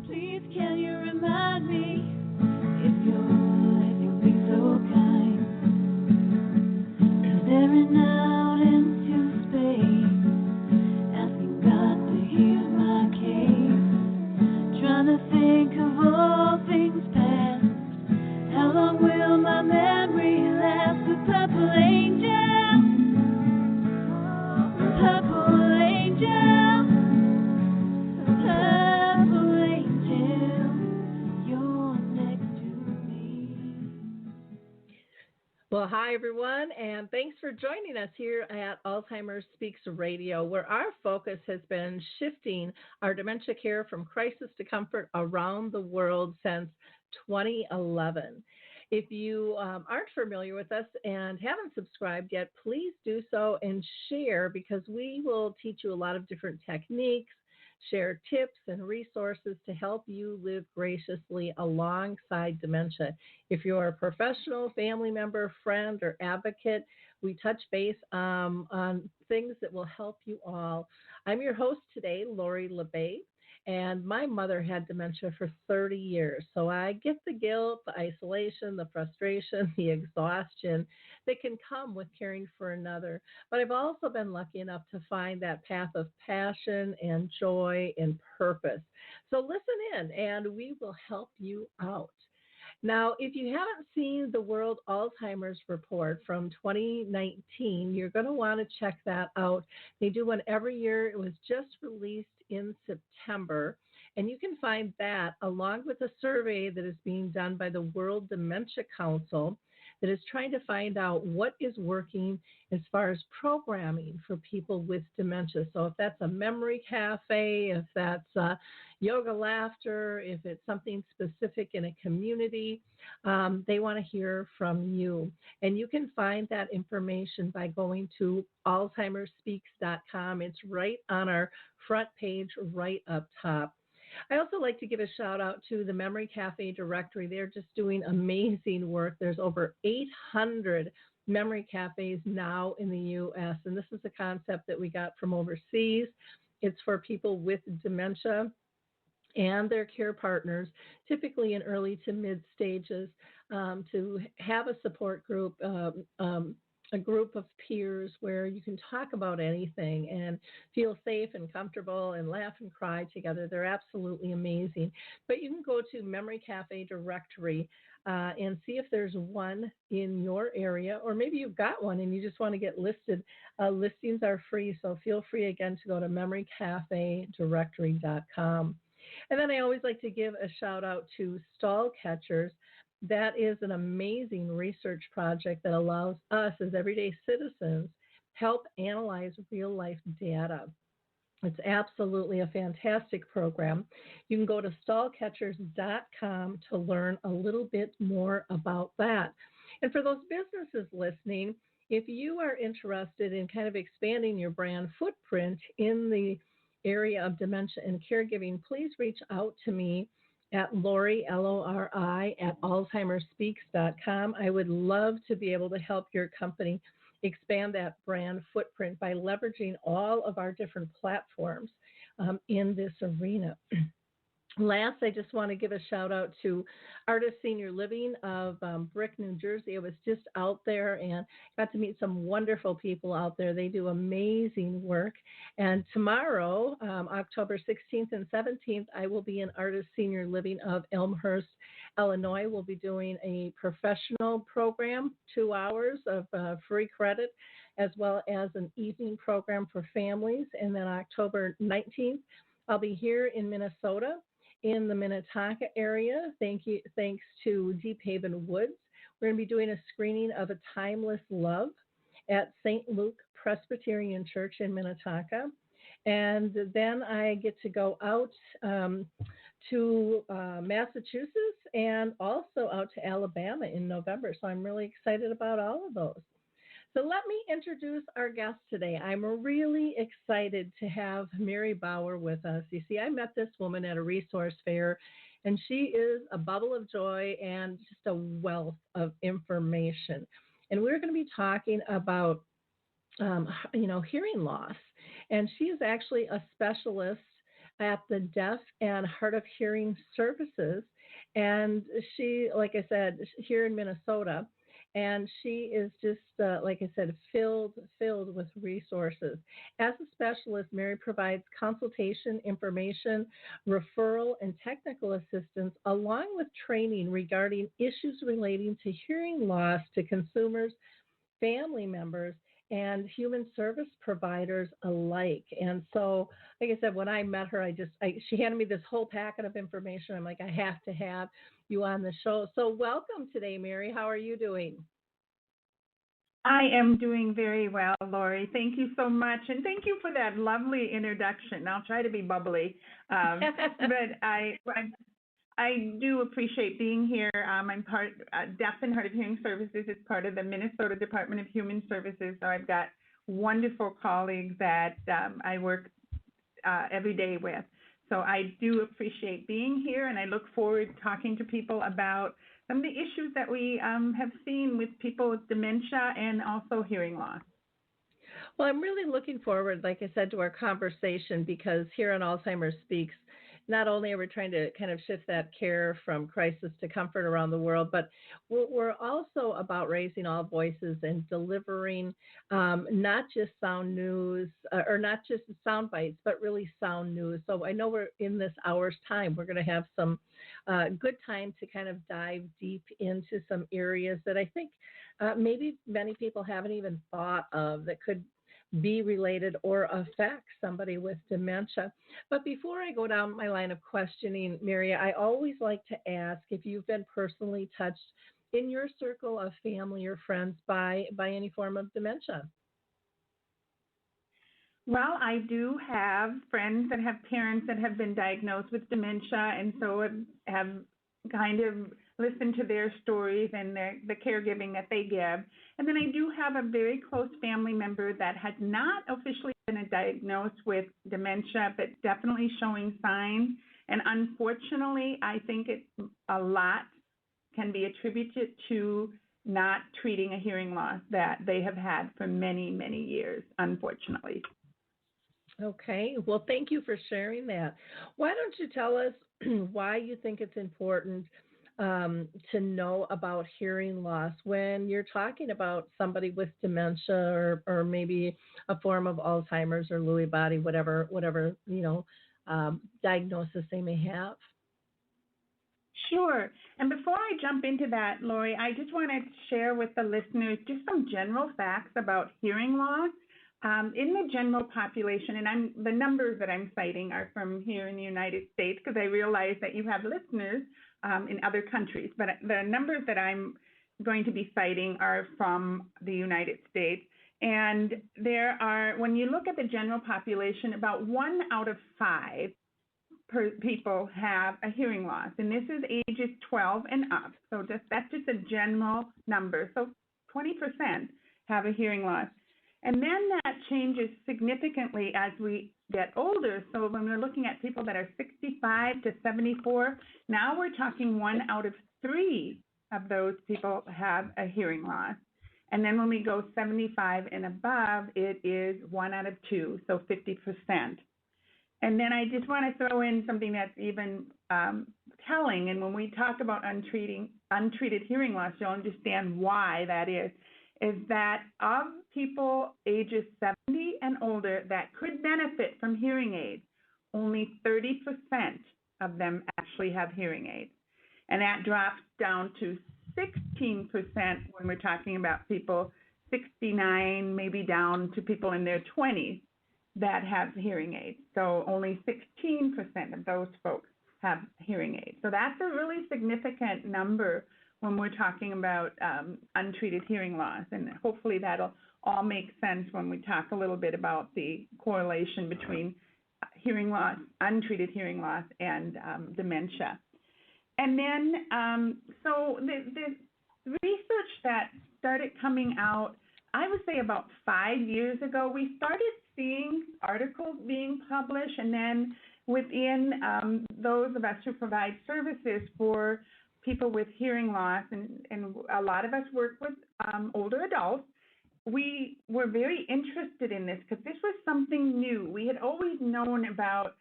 Please can you remind me if you'll be so kind, staring out into space, asking God to hear my case, trying to think of all things past. How long will my memory last? The purple angel, purple angel, purple angel, you're next to me. Well, hi, everyone, and thanks for joining us here at Alzheimer Speaks Radio, where our focus has been shifting our dementia care from crisis to comfort around the world since 2011. If you aren't familiar with us and haven't subscribed yet, please do so and share, because we will teach you a lot of different techniques, share tips and resources to help you live graciously alongside dementia. If you're a professional, family member, friend, or advocate, we touch base on things that will help you all. I'm your host today, Lori LeBay, and my mother had dementia for 30 years. So I get the guilt, the isolation, the frustration, the exhaustion that can come with caring for another. But I've also been lucky enough to find that path of passion and joy and purpose. So listen in and we will help you out. Now, if you haven't seen the World Alzheimer's Report from 2019, you're going to want to check that out. They do one every year. It was just released in September, and you can find that along with a survey that is being done by the World Dementia Council that is trying to find out what is working as far as programming for people with dementia. So if that's a memory cafe, if that's yoga laughter, if it's something specific in a community, they want to hear from you. And you can find that information by going to alzheimerspeaks.com. It's right on our front page, right up top. I also like to give a shout out to the Memory Cafe directory. They're just doing amazing work. There's over 800 memory cafes now in the U.S., and this is a concept that we got from overseas. It's for people with dementia and their care partners, typically in early to mid stages, to have a support group, a group of peers where you can talk about anything and feel safe and comfortable and laugh and cry together. They're absolutely amazing. But you can go to Memory Cafe directory and see if there's one in your area, or maybe you've got one and you just want to get listed. Listings are free, so feel free again to go to memorycafedirectory.com. And then I always like to give a shout out to Stall Catchers. That is an amazing research project that allows us as everyday citizens help analyze real life data. It's absolutely a fantastic program. You can go to stallcatchers.com to learn a little bit more about that. And for those businesses listening, if you are interested in kind of expanding your brand footprint in the area of dementia and caregiving, please reach out to me at Lori, Lori, at alzheimerspeaks.com. I would love to be able to help your company expand that brand footprint by leveraging all of our different platforms in this arena. Last, I just want to give a shout out to Artist Senior Living of Brick, New Jersey. I was just out there and got to meet some wonderful people out there. They do amazing work. And tomorrow, October 16th and 17th, I will be in Artist Senior Living of Elmhurst, Illinois. We'll be doing a professional program, 2 hours of free credit, as well as an evening program for families. And then October 19th, I'll be here in Minnesota, in the Minnetonka area. Thanks to Deep Haven Woods. We're going to be doing a screening of A Timeless Love at St. Luke Presbyterian Church in Minnetonka. And then I get to go out to Massachusetts and also out to Alabama in November. So I'm really excited about all of those. So let me introduce our guest today. I'm really excited to have Mary Bauer with us. You see, I met this woman at a resource fair, and she is a bubble of joy and just a wealth of information. And we're going to be talking about, hearing loss. And she is actually a specialist at the Deaf and Hard of Hearing Services. And she, like I said, here in Minnesota, and she is just, like I said, filled with resources. As a specialist, Mary provides consultation, information, referral, and technical assistance, along with training regarding issues relating to hearing loss to consumers, family members, and human service providers alike. And so, like I said, when I met her, she handed me this whole packet of information. I'm like, I have to have you on the show. So welcome today, Mary. How are you doing? I am doing very well, Lori. Thank you so much. And thank you for that lovely introduction. I'll try to be bubbly. But I do appreciate being here. I'm part Deaf and Hard of Hearing Services is part of the Minnesota Department of Human Services. So I've got wonderful colleagues that I work every day with. So I do appreciate being here, and I look forward to talking to people about some of the issues that we have seen with people with dementia and also hearing loss. Well, I'm really looking forward, like I said, to our conversation, because here on Alzheimer's Speaks, not only are we trying to kind of shift that care from crisis to comfort around the world, but we're also about raising all voices and delivering not just sound news or not just sound bites, but really sound news. So I know we're in this hour's time. We're going to have some good time to kind of dive deep into some areas that I think maybe many people haven't even thought of that could be related or affect somebody with dementia. But before I go down my line of questioning, Mary, I always like to ask if you've been personally touched in your circle of family or friends by any form of dementia. Well, I do have friends that have parents that have been diagnosed with dementia, and so have kind of listened to their stories and the caregiving that they give. And then I do have a very close family member that has not officially been diagnosed with dementia, but definitely showing signs. And unfortunately, I think a lot can be attributed to not treating a hearing loss that they have had for many, many years, unfortunately. Okay. Well, thank you for sharing that. Why don't you tell us why you think it's important to know about hearing loss when you're talking about somebody with dementia or maybe a form of Alzheimer's or Lewy body, whatever diagnosis they may have? Sure. And before I jump into that, Lori, I just want to share with the listeners just some general facts about hearing loss. In the general population, and the numbers that I'm citing are from here in the United States, because I realize that you have listeners in other countries, but the numbers that I'm going to be citing are from the United States. And there are, when you look at the general population, about 1 out of 5 people have a hearing loss, and this is ages 12 and up. So that's just a general number. So 20% have a hearing loss. And then that changes significantly as we get older. So when we're looking at people that are 65 to 74, now we're talking 1 out of 3 of those people have a hearing loss. And then when we go 75 and above, it is 1 out of 2, so 50%. And then I just want to throw in something that's even telling. And when we talk about untreated hearing loss, you'll understand why that is that of people ages 70 and older that could benefit from hearing aids, only 30% of them actually have hearing aids. And that drops down to 16% when we're talking about people 69, maybe down to people in their 20s that have hearing aids. So only 16% of those folks have hearing aids. So that's a really significant number when we're talking about untreated hearing loss. And hopefully that'll all make sense when we talk a little bit about the correlation between hearing loss, untreated hearing loss, and dementia. And then, so the research that started coming out, I would say about 5 years ago, we started seeing articles being published, and then within those of us who provide services for people with hearing loss, and a lot of us work with older adults, we were very interested in this because this was something new. We had always known about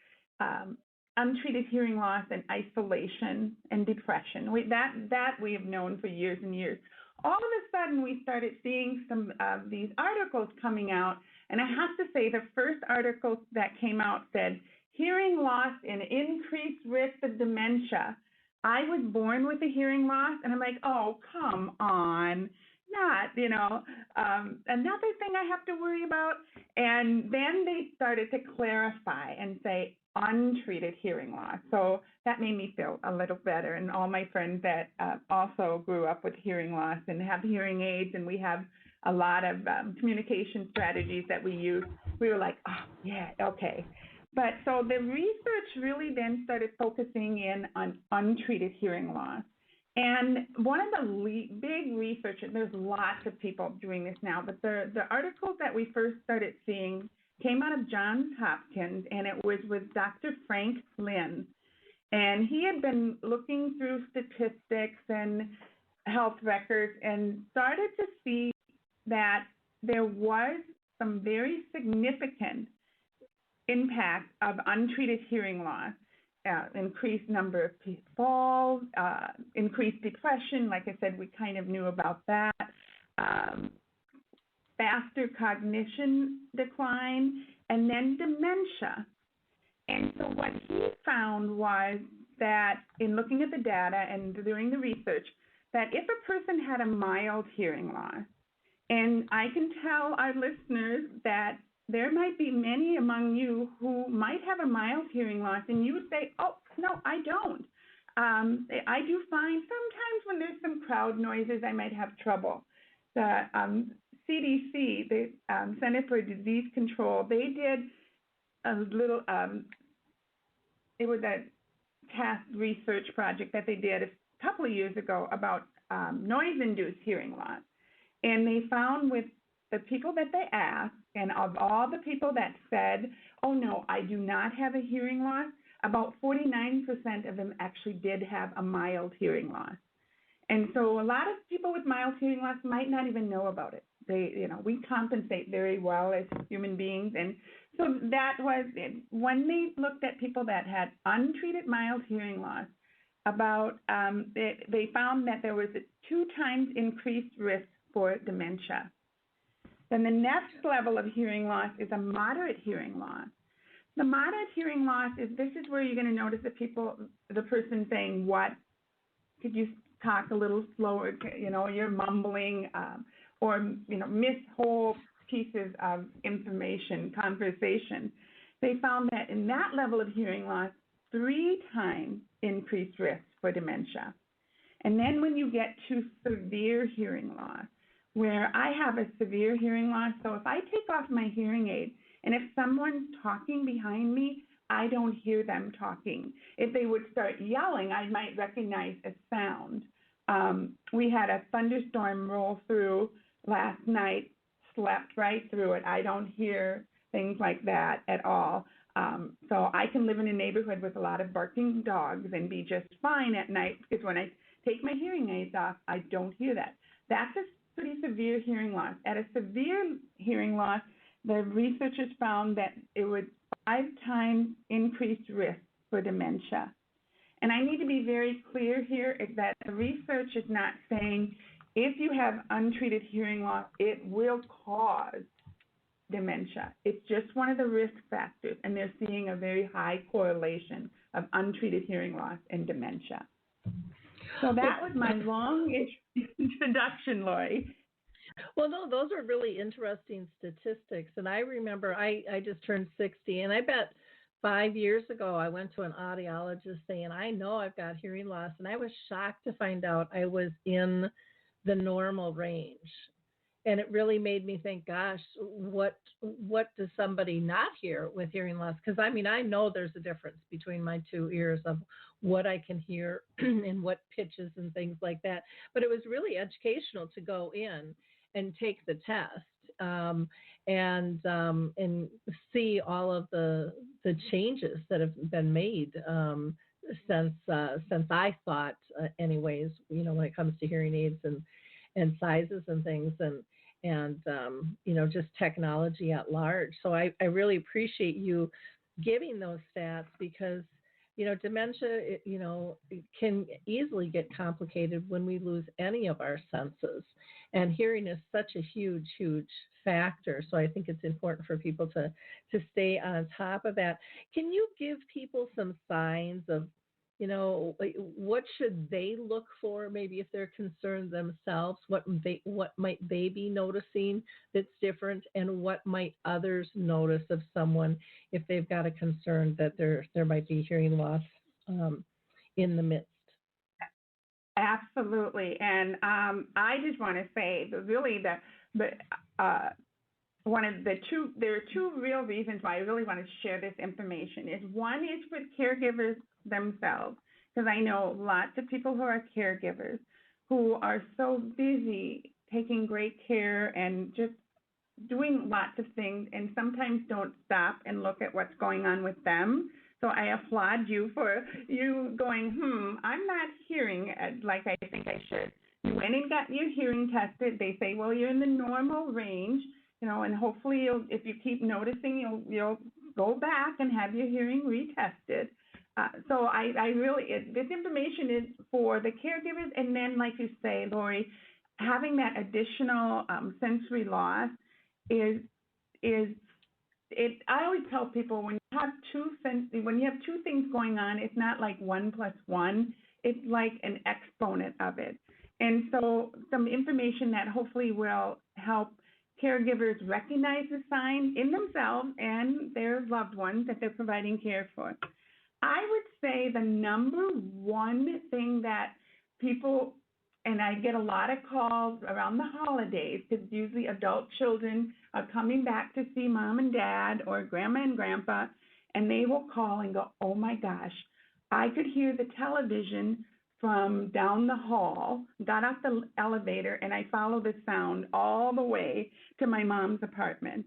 untreated hearing loss and isolation and depression. That we have known for years and years. All of a sudden, we started seeing some of these articles coming out, and I have to say the first article that came out said, hearing loss and increased risk of dementia. I was born with a hearing loss, and I'm like, oh, come on. Not, another thing I have to worry about. And then they started to clarify and say untreated hearing loss. So that made me feel a little better. And all my friends that also grew up with hearing loss and have hearing aids, and we have a lot of communication strategies that we use, we were like, oh, yeah, okay. But so the research really then started focusing in on untreated hearing loss. And one of the big researchers, there's lots of people doing this now, but the articles that we first started seeing came out of Johns Hopkins, and it was with Dr. Frank Lynn. And he had been looking through statistics and health records and started to see that there was some very significant impact of untreated hearing loss. Increased number of falls, increased depression. Like I said, we kind of knew about that. Faster cognition decline, and then dementia. And so what he found was that in looking at the data and doing the research, that if a person had a mild hearing loss, and I can tell our listeners that there might be many among you who might have a mild hearing loss, and you would say, oh, no, I don't. I do find sometimes when there's some crowd noises, I might have trouble. The CDC, the Center for Disease Control, they did a little, it was a task research project that they did a couple of years ago about noise-induced hearing loss. And they found with the people that they asked, and of all the people that said, oh, no, I do not have a hearing loss, about 49% of them actually did have a mild hearing loss. And so a lot of people with mild hearing loss might not even know about it. We compensate very well as human beings. And so that was it. When they looked at people that had untreated mild hearing loss, they found that there was a 2 times increased risk for dementia. Then the next level of hearing loss is a moderate hearing loss. The moderate hearing loss this is where you're going to notice the person saying, what? Could you talk a little slower? You're mumbling or miss whole pieces of information, conversation. They found that in that level of hearing loss, 3 times increased risk for dementia. And then when you get to severe hearing loss, where I have a severe hearing loss, so if I take off my hearing aid and if someone's talking behind me, I don't hear them talking. If they would start yelling, I might recognize a sound. We had a thunderstorm roll through last night, slept right through it. I don't hear things like that at all. So I can live in a neighborhood with a lot of barking dogs and be just fine at night, because when I take my hearing aids off, I don't hear that. That's a pretty severe hearing loss. At a severe hearing loss, the researchers found that it would 5 times increased risk for dementia. And I need to be very clear here that the research is not saying if you have untreated hearing loss, it will cause dementia. It's just one of the risk factors, and they're seeing a very high correlation of untreated hearing loss and dementia. So that was my long introduction, Lori. Well, no, those are really interesting statistics. And I remember I just turned 60, and I bet 5 years ago I went to an audiologist saying, I know I've got hearing loss, and I was shocked to find out I was in the normal range. And it really made me think, gosh, what does somebody not hear with hearing loss? Because, I mean, I know there's a difference between my 2 ears of what I can hear and what pitches and things like that. But it was really educational to go in and take the test and see all of the changes that have been made since I thought, anyways, when it comes to hearing aids and sizes and things and just technology at large. So I really appreciate you giving those stats because, dementia, it can easily get complicated when we lose any of our senses. And hearing is such a huge, huge factor. So I think it's important for people to stay on top of that. Can you give people some signs of, what should they look for? Maybe if they're concerned themselves, what might they be noticing that's different, and what might others notice of someone if they've got a concern that there might be hearing loss in the midst? Absolutely, and I just want to say that really one of the two, there are two real reasons why I really want to share this information. One is for caregivers themselves, because I know lots of people who are caregivers who are so busy taking great care and just doing lots of things and sometimes don't stop and look at what's going on with them. So I applaud you for you going, I'm not hearing like I think I should. You went and got your hearing tested. They say, well, you're in the normal range, and hopefully if you keep noticing, you'll go back and have your hearing retested. So I really, this information is for the caregivers, and then like you say, Lori, having that additional sensory loss is I always tell people when you have two things going on, it's not like 1 + 1, it's like an exponent of it. And so some information that hopefully will help caregivers recognize the signs in themselves and their loved ones that they're providing care for. I would say the number one thing that people, and I get a lot of calls around the holidays because usually adult children are coming back to see mom and dad or grandma and grandpa, and they will call and go, oh my gosh, I could hear the television from down the hall, got off the elevator, and I follow the sound all the way to my mom's apartment.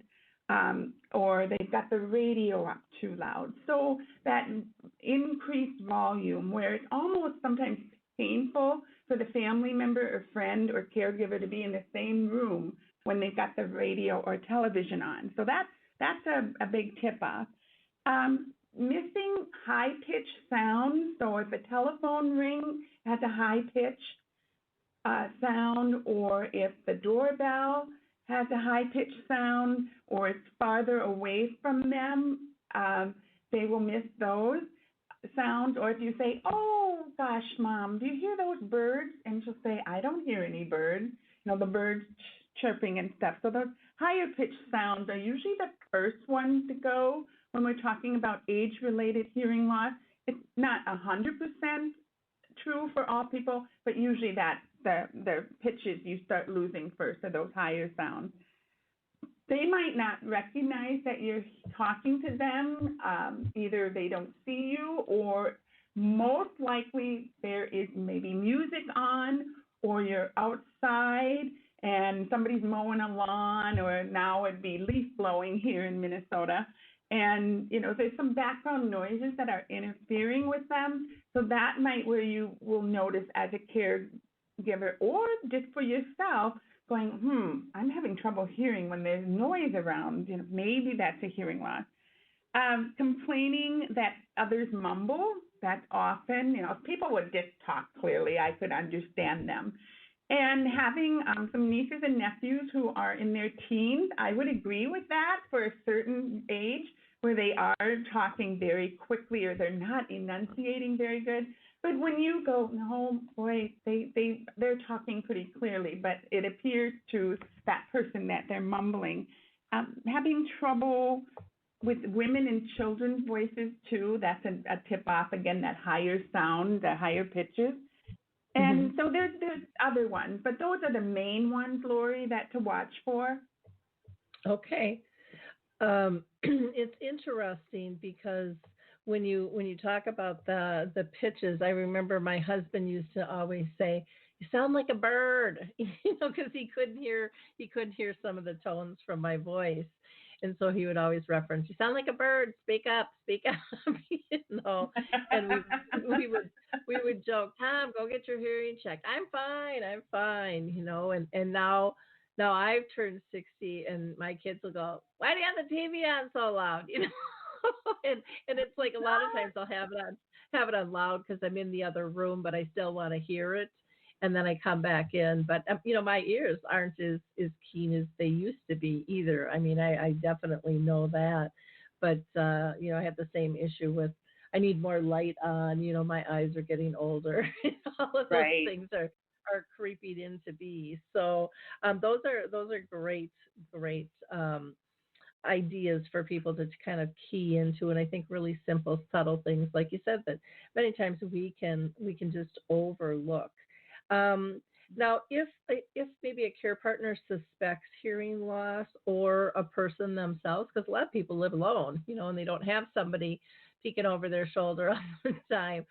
Or they've got the radio up too loud. So that increased volume where it's almost sometimes painful for the family member or friend or caregiver to be in the same room when they've got the radio or television on. So that's a big tip-off. Missing high-pitched sounds. So if a telephone ring has a high-pitched sound, or if the doorbell has a high-pitched sound, or it's farther away from them, they will miss those sounds. Or if you say, oh, gosh, Mom, do you hear those birds? And she'll say, I don't hear any birds. The birds chirping and stuff. So those higher-pitched sounds are usually the first ones to go when we're talking about age-related hearing loss. It's not 100% true for all people, but usually the pitches you start losing first are those higher sounds. They might not recognize that you're talking to them. Either they don't see you, or most likely there is maybe music on, or you're outside and somebody's mowing a lawn, or now it'd be leaf blowing here in Minnesota. And, there's some background noises that are interfering with them. So that might where you will notice as a caregiver, or just for yourself, going, I'm having trouble hearing when there's noise around. Maybe that's a hearing loss. Complaining that others mumble, that's often, if people would just talk clearly, I could understand them. And having some nieces and nephews who are in their teens, I would agree with that for a certain age where they are talking very quickly or they're not enunciating very good. But when you go, no, boy, they're talking pretty clearly, but it appears to that person that they're mumbling. Having trouble with women and children's voices too, that's a tip-off, again, that higher sound, the higher pitches. And so there's other ones, but those are the main ones, Lori, that to watch for. Okay. It's interesting because when you talk about the pitches, I remember my husband used to always say, "You sound like a bird," because he couldn't hear some of the tones from my voice. And so he would always reference, "You sound like a bird. Speak up, speak up." And we would joke, "Tom, go get your hearing checked." I'm fine. And now I've turned 60, and my kids will go, "Why do you have the TV on so loud?" and it's like a lot of times I'll have it on loud because I'm in the other room, but I still want to hear it, and then I come back in. But my ears aren't as keen as they used to be either. I mean, I definitely know that, but I have the same issue with. I need more light on. My eyes are getting older. All of those Right. things are creeping into be. So those are great ideas for people to kind of key into, and I think really simple, subtle things, like you said, that many times we can just overlook. Now, if maybe a care partner suspects hearing loss or a person themselves, because a lot of people live alone, and they don't have somebody peeking over their shoulder all the time.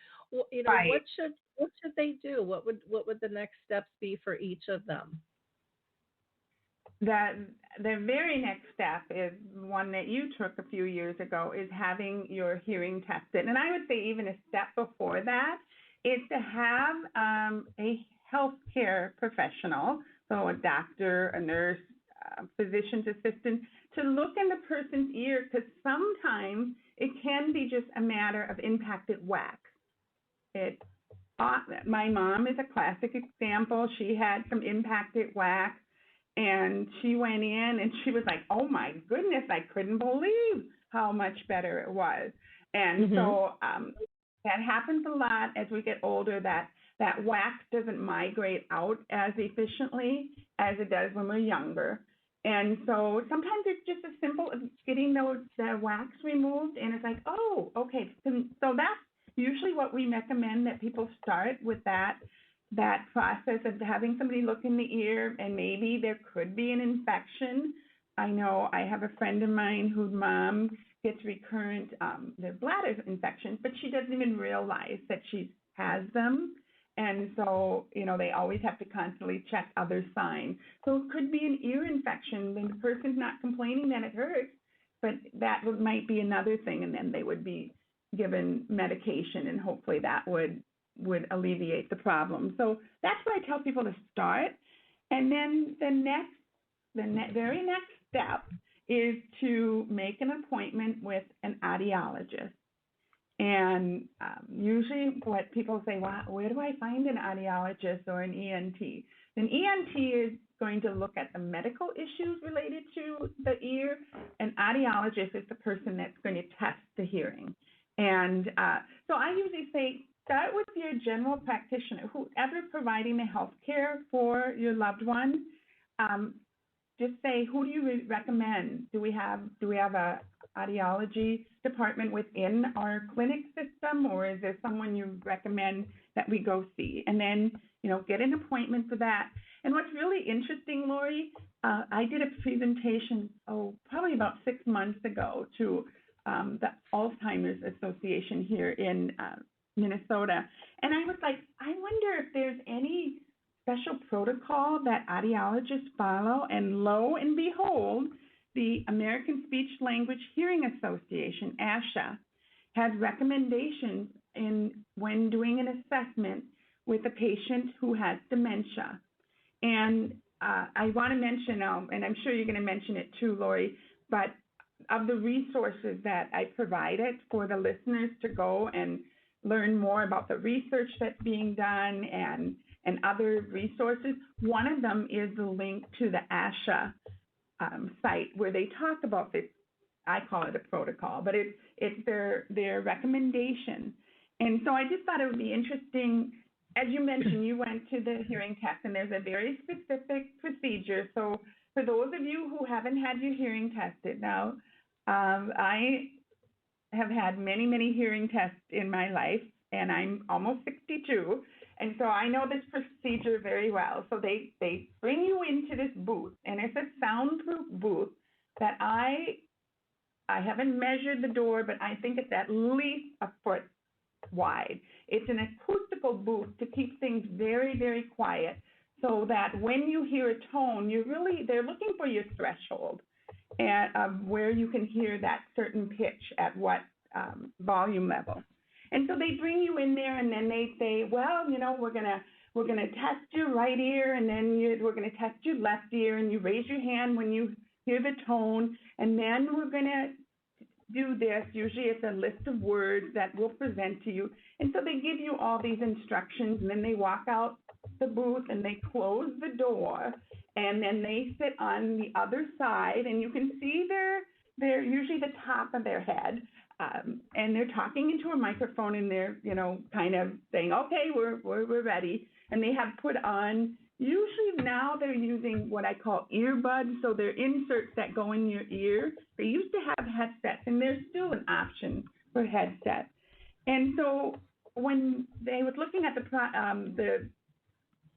Right. What should they do? What would the next steps be for each of them? The very next step is one that you took a few years ago, is having your hearing tested. And I would say even a step before that is to have a healthcare professional, so a doctor, a nurse, physician's assistant, to look in the person's ear, because sometimes it can be just a matter of impacted wax. My mom is a classic example. She had some impacted wax, and she went in and she was like, oh my goodness, I couldn't believe how much better it was. And so that happens a lot as we get older, that wax doesn't migrate out as efficiently as it does when we're younger. And so sometimes it's just as simple as getting the wax removed, and it's like, oh, okay. So that's usually what we recommend, that people start with that process of having somebody look in the ear, and maybe there could be an infection. I know I have a friend of mine whose mom gets recurrent their bladder infections, but she doesn't even realize that she has them. And so, they always have to constantly check other signs. So it could be an ear infection, and the person's not complaining that it hurts, but that might be another thing, and then they would be given medication, and hopefully that would alleviate the problem. So that's where I tell people to start. And then the very next step is to make an appointment with an audiologist. And usually what people say, well, where do I find an audiologist or an ENT? An ENT is going to look at the medical issues related to the ear. An audiologist is the person that's going to test the hearing. And so I usually say, start with your general practitioner, whoever providing the health care for your loved one. Just say, who do you recommend? Do we have a audiology department within our clinic system, or is there someone you recommend that we go see? And then, get an appointment for that. And what's really interesting, Lori, I did a presentation, probably about 6 months ago to the Alzheimer's Association here in Minnesota. And I was like, I wonder if there's any special protocol that audiologists follow. And lo and behold, the American Speech Language Hearing Association, ASHA, has recommendations when doing an assessment with a patient who has dementia. And I want to mention, and I'm sure you're going to mention it too, Lori, but of the resources that I provided for the listeners to go and learn more about the research that's being done and other resources, one of them is the link to the ASHA site where they talk about this. I call it a protocol, but it's their recommendation. And so I just thought it would be interesting. As you mentioned, you went to the hearing test, and there's a very specific procedure. So for those of you who haven't had your hearing tested now, I have had many, many hearing tests in my life, and I'm almost 62. And so I know this procedure very well. So they bring you into this booth, and it's a soundproof booth that I haven't measured the door, but I think it's at least a foot wide. It's an acoustical booth to keep things very, very quiet, so that when you hear a tone, they're looking for your threshold and where you can hear that certain pitch at what volume level. And so they bring you in there, and then they say, well, we're gonna test your right ear, and then we're gonna test your left ear, and you raise your hand when you hear the tone, and then we're gonna do this. Usually it's a list of words that we'll present to you. And so they give you all these instructions, and then they walk out the booth and they close the door, and then they sit on the other side, and you can see they're usually the top of their head, and they're talking into a microphone, and they're, kind of saying, okay, we're ready. And they have put on, usually now they're using what I call earbuds, so they're inserts that go in your ear. They used to have headsets, and there's still an option for headsets. And so when they was looking at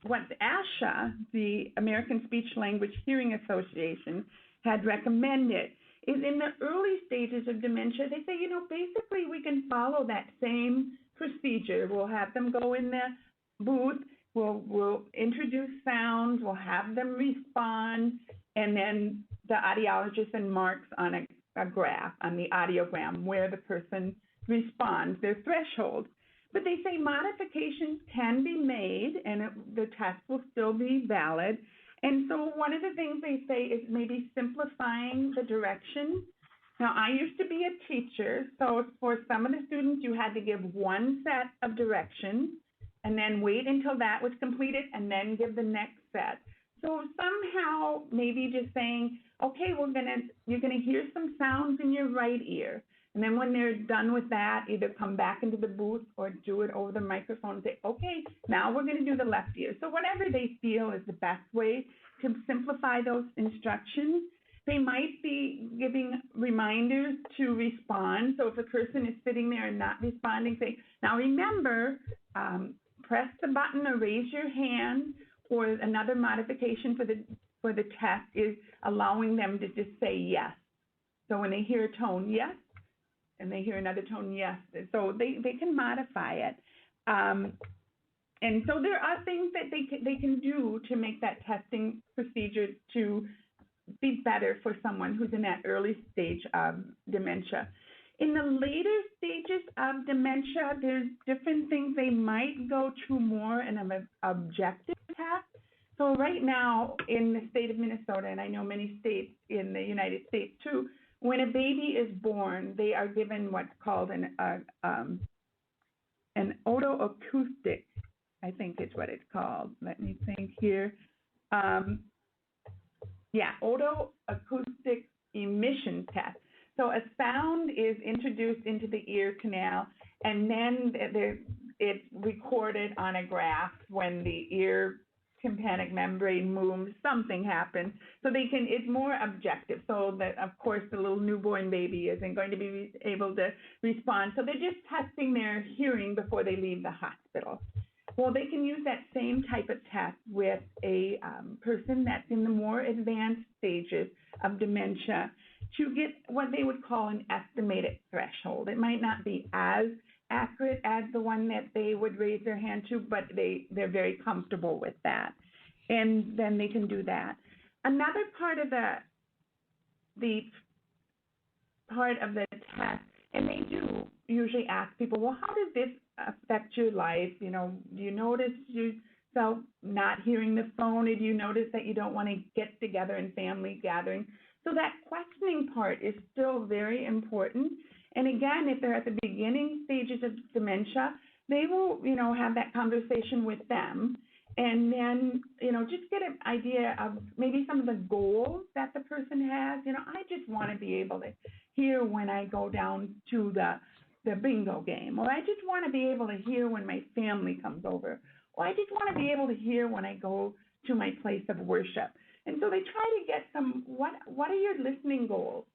what ASHA, the American Speech Language Hearing Association, had recommended, is in the early stages of dementia, they say, basically we can follow that same procedure. We'll have them go in the booth, we'll introduce sounds, we'll have them respond, and then the audiologist then marks on a graph, on the audiogram, where the person responds, their threshold. But they say modifications can be made, and the test will still be valid. And so one of the things they say is maybe simplifying the direction. Now, I used to be a teacher, so for some of the students, you had to give one set of directions, and then wait until that was completed, and then give the next set. So somehow, maybe just saying, okay, you're gonna hear some sounds in your right ear. And then when they're done with that, either come back into the booth or do it over the microphone and say, okay, now we're going to do the left ear. So whatever they feel is the best way to simplify those instructions. They might be giving reminders to respond. So if a person is sitting there and not responding, say, now remember, press the button or raise your hand, or another modification for the test is allowing them to just say yes. So when they hear a tone, yes, and they hear another tone, yes. So they can modify it. And so there are things that they can do to make that testing procedure to be better for someone who's in that early stage of dementia. In the later stages of dementia, there's different things they might go to more in an objective test. So right now in the state of Minnesota, and I know many states in the United States too, when a baby is born, they are given what's called an otoacoustic, I think is what it's called. Let me think here. Otoacoustic emission test. So a sound is introduced into the ear canal, and then it's recorded on a graph when the ear tympanic membrane moves, something happens. So it's more objective. So that, of course, the little newborn baby isn't going to be able to respond. So they're just testing their hearing before they leave the hospital. Well, they can use that same type of test with a person that's in the more advanced stages of dementia to get what they would call an estimated threshold. It might not be as accurate as the one that they would raise their hand to, but they're very comfortable with that. And then they can do that. Another part of the test, and they do usually ask people, well, how does this affect your life? Do you notice yourself not hearing the phone, or do you notice that you don't want to get together in family gatherings? So that questioning part is still very important. And again, if they're at the beginning stages of dementia, they will, have that conversation with them, and then, just get an idea of maybe some of the goals that the person has. I just want to be able to hear when I go down to the bingo game, or I just want to be able to hear when my family comes over, or I just want to be able to hear when I go to my place of worship. And so they try to get some, what are your listening goals?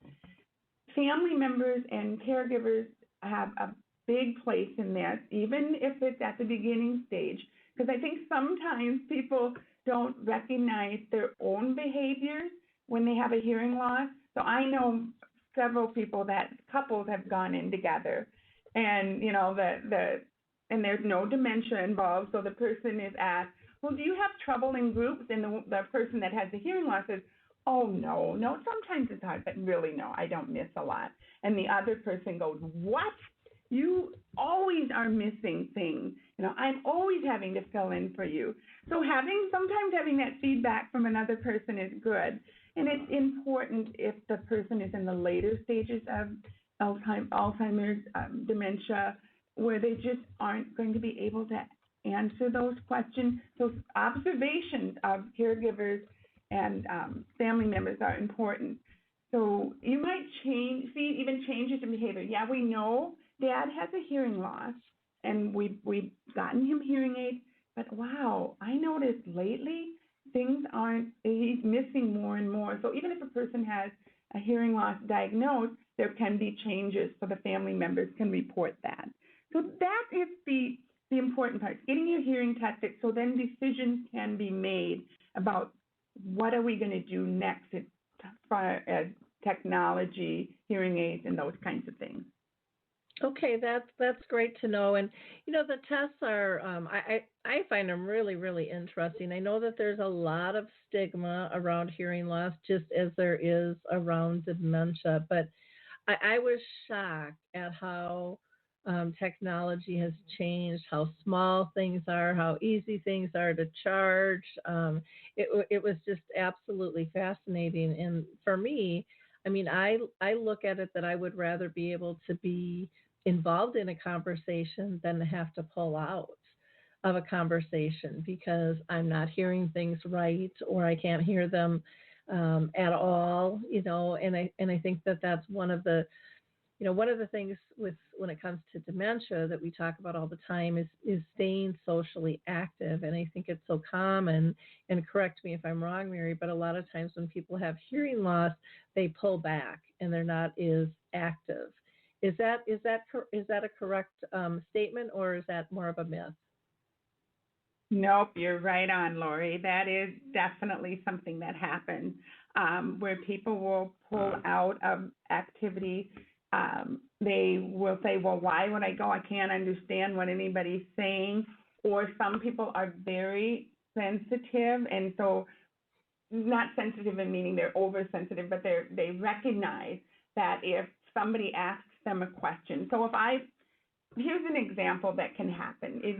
Family members and caregivers have a big place in this, even if it's at the beginning stage, because I think sometimes people don't recognize their own behaviors when they have a hearing loss. So I know several people that couples have gone in together, and and there's no dementia involved, so the person is asked, well, do you have trouble in groups? And the person that has the hearing loss says, oh, no, sometimes it's hard, but really, no, I don't miss a lot. And the other person goes, what? You always are missing things. I'm always having to fill in for you. So sometimes having that feedback from another person is good. And it's important if the person is in the later stages of Alzheimer's, dementia, where they just aren't going to be able to answer those questions. So observations of caregivers and family members are important. So you might see even changes in behavior. Yeah, we know Dad has a hearing loss, and we've gotten him hearing aids, but wow, I noticed lately he's missing more and more. So even if a person has a hearing loss diagnosed, there can be changes, so the family members can report that. So that is the important part, getting your hearing tested, so then decisions can be made about what are we going to do next as far as technology, hearing aids, and those kinds of things. Okay, that's great to know. And the tests are I find them really, really interesting. I know that there's a lot of stigma around hearing loss, just as there is around dementia. But I was shocked at how technology has changed, how small things are, how easy things are to charge. It was just absolutely fascinating. And for me, I mean, I look at it that I would rather be able to be involved in a conversation than to have to pull out of a conversation because I'm not hearing things right, or I can't hear them at all, and I think that that's one of the things when it comes to dementia that we talk about all the time is staying socially active. And I think it's so common, and correct me if I'm wrong, Mary, but a lot of times when people have hearing loss, they pull back and they're not as active. Is that a correct statement, or is that more of a myth? Nope, you're right on, Lori. That is definitely something that happens, where people will pull out of activity. They will say, well, why would I go? I can't understand what anybody's saying. Or some people are very sensitive, and so not sensitive in meaning they're oversensitive, but they recognize that if somebody asks them a question. So here's an example that can happen. If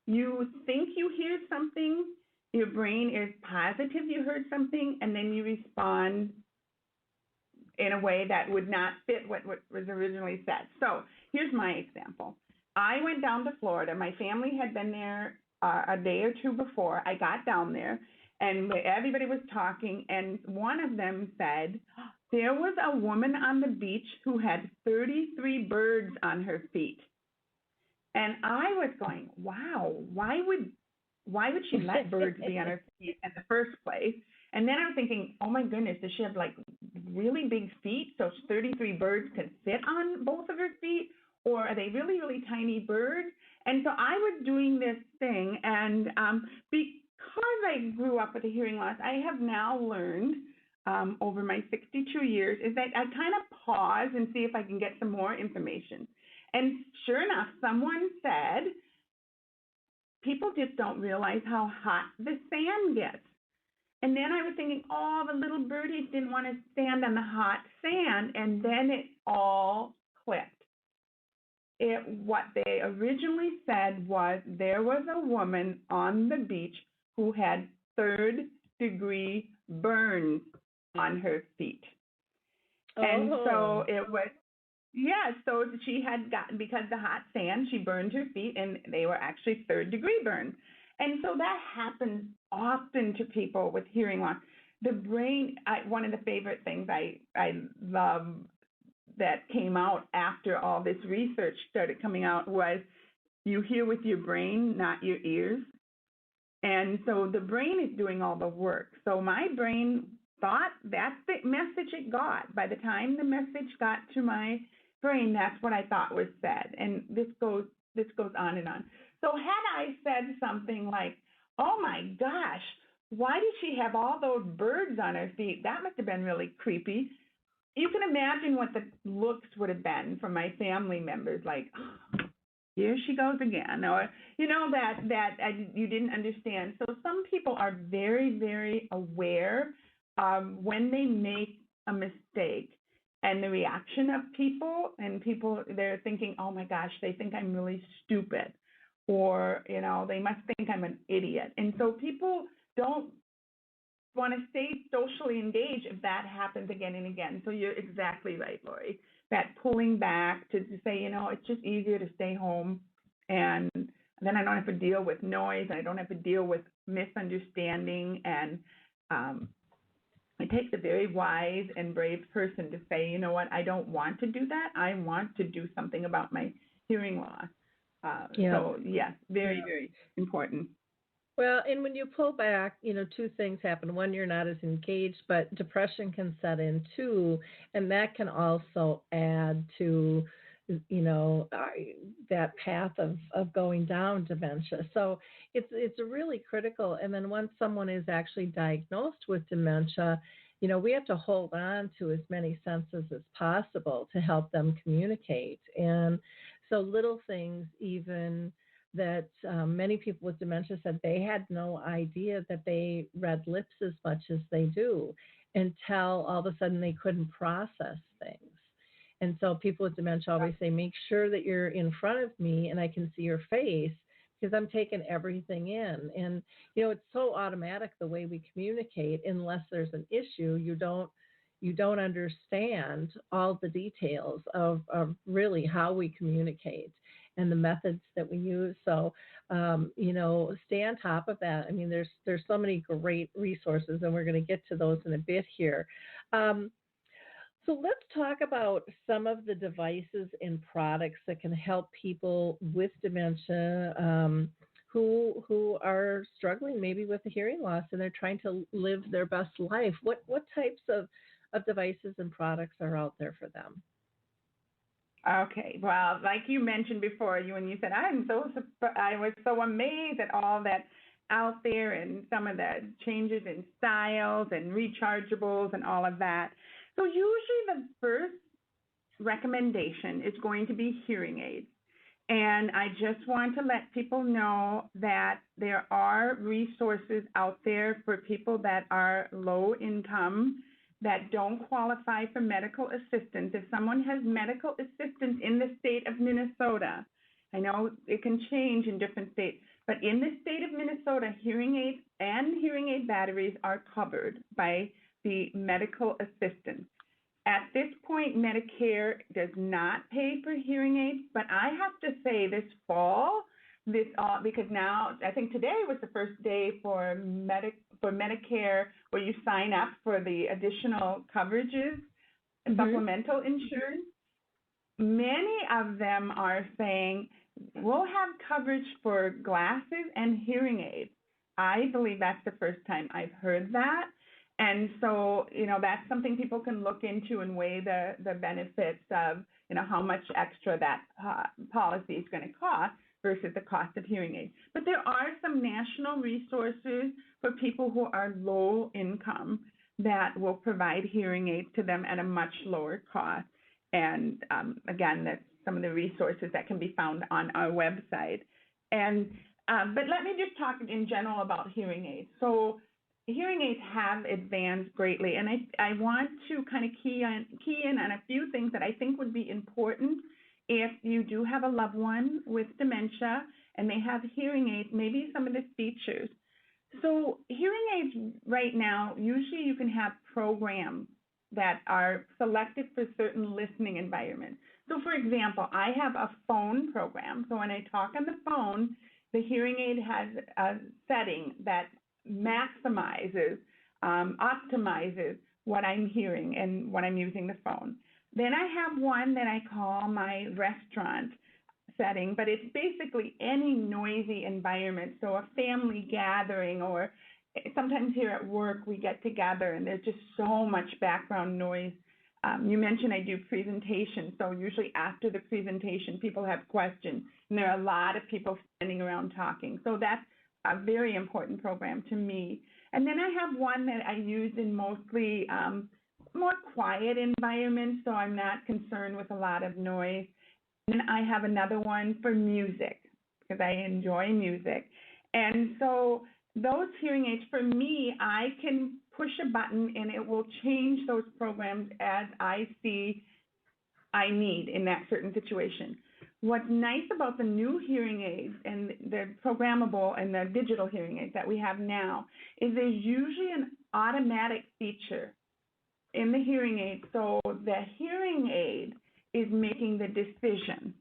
you think you hear something, your brain is positive you heard something, and then you respond in a way that would not fit what was originally said. So here's my example. I went down to Florida. My family had been there a day or two before. I got down there, and everybody was talking, and one of them said, there was a woman on the beach who had 33 birds on her feet. And I was going, wow, why would she let birds be on her feet in the first place? And then I was thinking, oh my goodness, does she have like really big feet so 33 birds could fit on both of her feet? Or are they really, really tiny birds? And so I was doing this thing, and because I grew up with a hearing loss, I have now learned over my 62 years is that I kind of pause and see if I can get some more information. And sure enough, someone said, people just don't realize how hot the sand gets. And then I was thinking, oh, the little birdies didn't want to stand on the hot sand. And then it all clicked. What they originally said was there was a woman on the beach who had third-degree burns on her feet. Oh. And so it was, so she had gotten, because the hot sand, she burned her feet, and they were actually third-degree burns. And so that happens often to people with hearing loss. The brain, one of the favorite things I love that came out after all this research started coming out was you hear with your brain, not your ears. And so the brain is doing all the work. So my brain thought that's the message it got. By the time the message got to my brain, that's what I thought was said. And this goes on and on. So had I said something like, oh my gosh, why did she have all those birds on her feet? That must have been really creepy. You can imagine what the looks would have been from my family members, like, oh, here she goes again, or, that you didn't understand. So some people are very, very aware when they make a mistake and the reaction of people, and people, they're thinking, oh my gosh, they think I'm really stupid, or, they must think I'm an idiot. And so people don't want to stay socially engaged if that happens again and again. So you're exactly right, Lori. that pulling back to say, it's just easier to stay home, and then I don't have to deal with noise, and I don't have to deal with misunderstanding. And it takes a very wise and brave person to say, you know what, I don't want to do that. I want to do something about my hearing loss. So, yes, very, very important. Well, and when you pull back, two things happen. One, you're not as engaged, but depression can set in too, and that can also add to, that path of going down dementia. So it's really critical. And then once someone is actually diagnosed with dementia, we have to hold on to as many senses as possible to help them communicate. And so little things even that many people with dementia said they had no idea that they read lips as much as they do until all of a sudden they couldn't process things. And so people with dementia always say, make sure that you're in front of me and I can see your face because I'm taking everything in. And, it's so automatic the way we communicate. Unless there's an issue, you don't understand all the details of really how we communicate and the methods that we use. So, stay on top of that. I mean, there's so many great resources, and we're going to get to those in a bit here. So let's talk about some of the devices and products that can help people with dementia who are struggling maybe with a hearing loss and they're trying to live their best life. What types of devices and products are out there for them? Okay, well, like you mentioned before, when you said, I was so amazed at all that out there and some of the changes in styles and rechargeables and all of that. So usually the first recommendation is going to be hearing aids. And I just want to let people know that there are resources out there for people that are low income, that don't qualify for medical assistance. If someone has medical assistance in the state of Minnesota, I know it can change in different states, but in the state of Minnesota, hearing aids and hearing aid batteries are covered by the medical assistance. At this point, Medicare does not pay for hearing aids, but I have to say this fall, because now I think today was the first day for Medicare where you sign up for the additional coverages, supplemental insurance. Many of them are saying we'll have coverage for glasses and hearing aids. I believe that's the first time I've heard that. And so, that's something people can look into and weigh the benefits of, how much extra that policy is going to cost versus the cost of hearing aids. But there are some national resources for people who are low income that will provide hearing aids to them at a much lower cost. And again, that's some of the resources that can be found on our website. And but let me just talk in general about hearing aids. So hearing aids have advanced greatly, and I want to kind of key in on a few things that I think would be important if you do have a loved one with dementia and they have hearing aids, maybe some of the features. So hearing aids right now, usually you can have programs that are selected for certain listening environments. So for example, I have a phone program. So when I talk on the phone, the hearing aid has a setting that maximizes, optimizes what I'm hearing and when I'm using the phone. Then I have one that I call my restaurant setting, but it's basically any noisy environment. So a family gathering, or sometimes here at work we get together and there's just so much background noise. You mentioned I do presentations, so usually after the presentation people have questions and there are a lot of people standing around talking. So that's a very important program to me. And then I have one that I use in mostly more quiet environments, so I'm not concerned with a lot of noise. And I have another one for music because I enjoy music. And so those hearing aids, for me, I can push a button and it will change those programs as I see I need in that certain situation. What's nice about the new hearing aids and the programmable and the digital hearing aids that we have now is there's usually an automatic feature in the hearing aid. So the hearing aid is making the decision.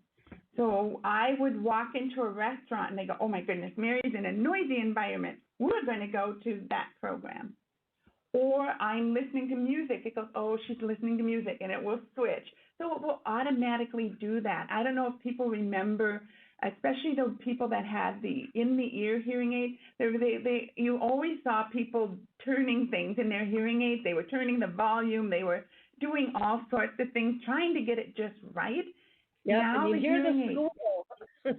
So I would walk into a restaurant and they go, oh my goodness, Mary's in a noisy environment. We're going to go to that program. Or I'm listening to music. It goes, oh, she's listening to music, and it will switch. So it will automatically do that. I don't know if people remember, especially the people that had the in-the-ear hearing aids. You always saw people turning things in their hearing aids. They were turning the volume. They were doing all sorts of things, trying to get it just right. Yeah, now and the hearing aids.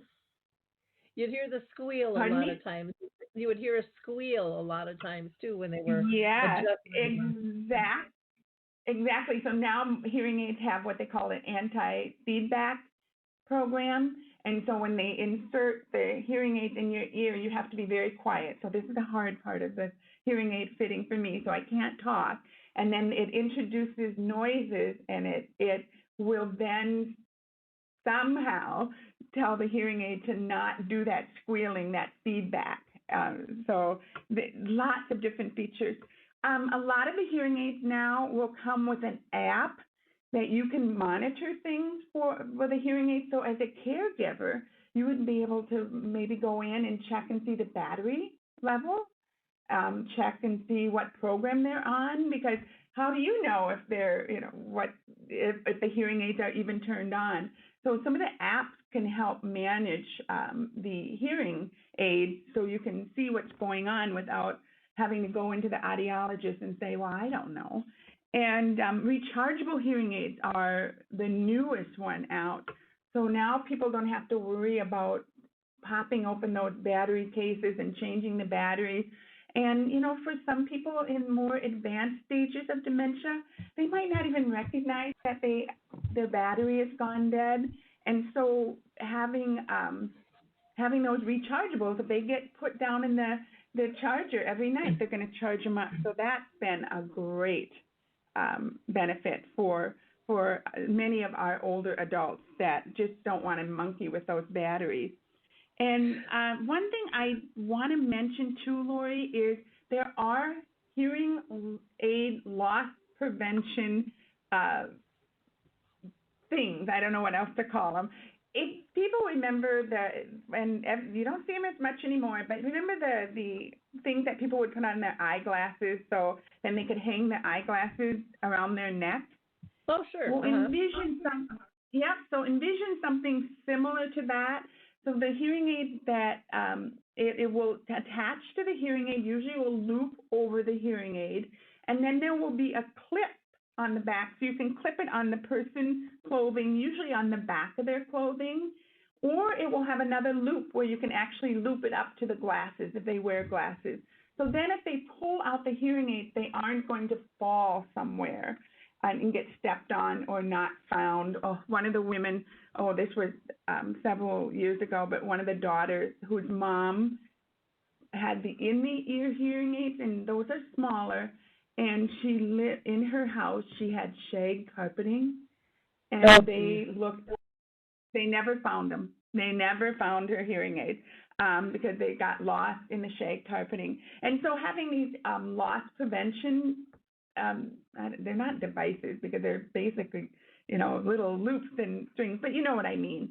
You'd hear the squeal a lot of times. You would hear a squeal a lot of times too when they were adjusting. Exactly. So now hearing aids have what they call an anti-feedback program. And so when they insert the hearing aids in your ear, you have to be very quiet. So this is the hard part of the hearing aid fitting for me. So I can't talk. And then it introduces noises, and it will then somehow tell the hearing aid to not do that squealing, that feedback. Lots of different features. A lot of the hearing aids now will come with an app that you can monitor things for the hearing aid. So as a caregiver, you would be able to maybe go in and check and see the battery level, check and see what program they're on, because how do you know if they're, if the hearing aids are even turned on? So some of the apps can help manage the hearing aid, so you can see what's going on without having to go into the audiologist and say, well, I don't know. And rechargeable hearing aids are the newest one out. So now people don't have to worry about popping open those battery cases and changing the batteries. And, for some people in more advanced stages of dementia, they might not even recognize that their battery has gone dead. And so having those rechargeables, if they get put down in the charger every night, they're going to charge them up. So that's been a great benefit for many of our older adults that just don't want to monkey with those batteries. And one thing I want to mention too, Lori, is there are hearing aid loss prevention things. I don't know what else to call them. If people remember and you don't see them as much anymore, but remember the things that people would put on their eyeglasses so then they could hang the eyeglasses around their neck? Oh, sure. Well, envision something similar to that. So the hearing aid that it will attach to the hearing aid, usually will loop over the hearing aid, and then there will be a clip on the back, so you can clip it on the person's clothing, usually on the back of their clothing, or it will have another loop where you can actually loop it up to the glasses if they wear glasses. So then if they pull out the hearing aids, they aren't going to fall somewhere and get stepped on or not found. One of the women, this was several years ago, but one of the daughters whose mom had the in-the-ear hearing aids, and those are smaller, and she lived in her house. She had shag carpeting, and they never found them. They never found her hearing aids because they got lost in the shag carpeting. And so having these loss prevention, they're not devices because they're basically, little loops and strings, but you know what I mean.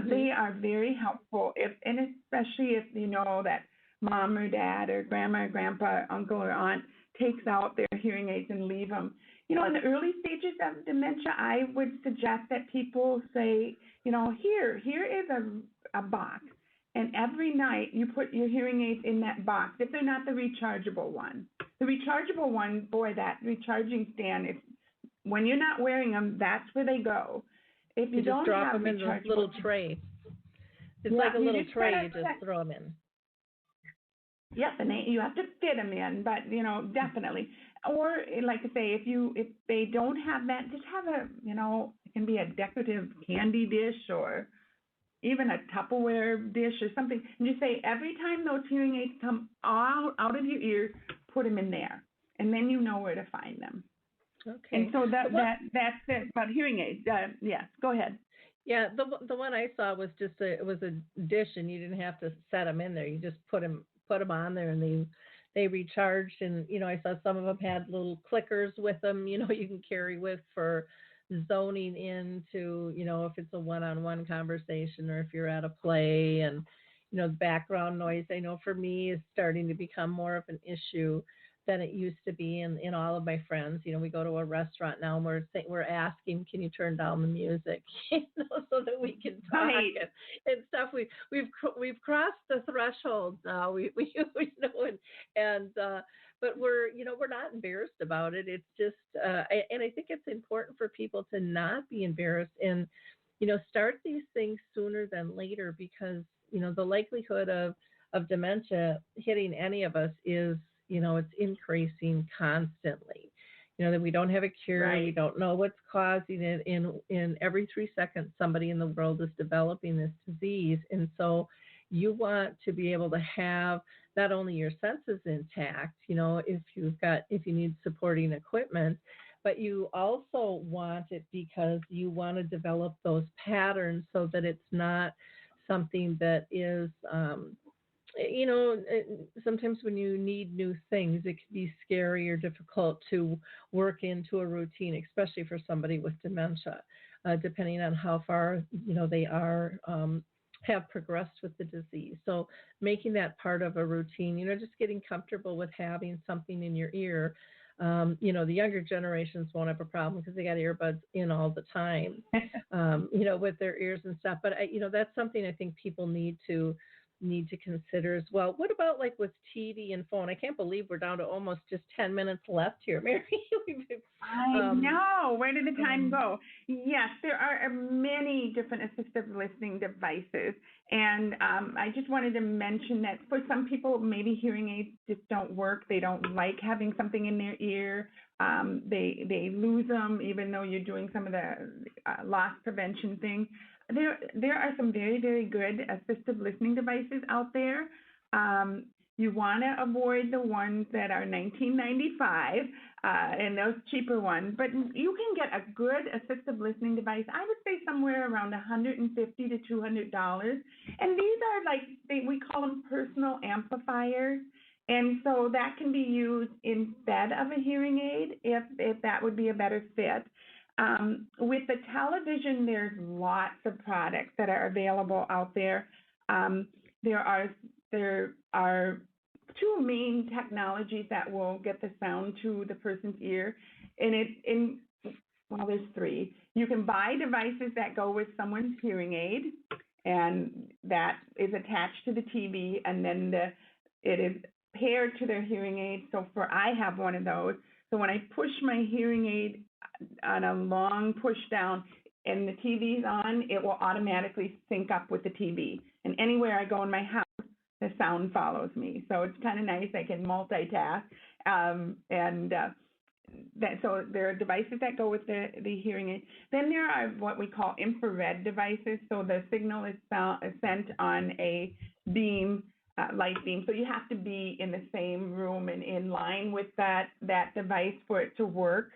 They are very helpful, and especially if you know that mom or dad or grandma or grandpa or uncle or aunt takes out their hearing aids and leave them. In the early stages of dementia, I would suggest that people say, here is a box, and every night you put your hearing aids in that box, if they're not the rechargeable one. The rechargeable one, boy, that recharging stand, when you're not wearing them, that's where they go. If you don't just drop have them in this little tray. It's like a little tray you just throw them in. Yep, and you have to fit them in, but definitely. Or like I say, if they don't have that, just have it can be a decorative candy dish or even a Tupperware dish or something. And just say every time those hearing aids come out of your ear, put them in there, and then you know where to find them. Okay. And so that's it about hearing aids. Yes, go ahead. Yeah, the one I saw was it was a dish, and you didn't have to set them in there. You just put them on there, and they recharged. And I saw some of them had little clickers with them. You can carry with for zoning into, if it's a one-on-one conversation or if you're at a play, and, background noise, I know for me is starting to become more of an issue than it used to be in all of my friends. We go to a restaurant now and we're asking, can you turn down the music, so that we can talk Right. and stuff. We've crossed the threshold now. We but we're not embarrassed about it. It's just, and I think it's important for people to not be embarrassed and, start these things sooner than later, because, the likelihood of dementia hitting any of us is, it's increasing constantly. That we don't have a cure. Right. We don't know what's causing it. In every 3 seconds, somebody in the world is developing this disease. And so you want to be able to have not only your senses intact, if you need supporting equipment, but you also want it because you want to develop those patterns so that it's not something that is, sometimes when you need new things, it can be scary or difficult to work into a routine, especially for somebody with dementia, depending on how far, they have progressed with the disease. So making that part of a routine, just getting comfortable with having something in your ear. The younger generations won't have a problem because they got earbuds in all the time, with their ears and stuff. But that's something I think people need to consider as well. What about like with TV and phone? I can't believe we're down to almost just 10 minutes left here, Mary. I know. Where did the time go? Yes, there are many different assistive listening devices. And I just wanted to mention that for some people, maybe hearing aids just don't work. They don't like having something in their ear. They lose them, even though you're doing some of the loss prevention thing. There are some very, very good assistive listening devices out there. You want to avoid the ones that are $19.95 and those cheaper ones, but you can get a good assistive listening device. I would say somewhere around $150 to $200, and these are we call them personal amplifiers, and so that can be used instead of a hearing aid if that would be a better fit. With the television, there's lots of products that are available out there. There are two main technologies that will get the sound to the person's ear, and there's three. You can buy devices that go with someone's hearing aid, and that is attached to the TV, and then it is paired to their hearing aid. So I have one of those. So when I push my hearing aid on a long push down and the TV's on, it will automatically sync up with the TV. And anywhere I go in my house, the sound follows me. So it's kind of nice. I can multitask. So there are devices that go with the hearing aid. Then there are what we call infrared devices. So the signal is sent on a beam, light beam. So you have to be in the same room and in line with that device for it to work.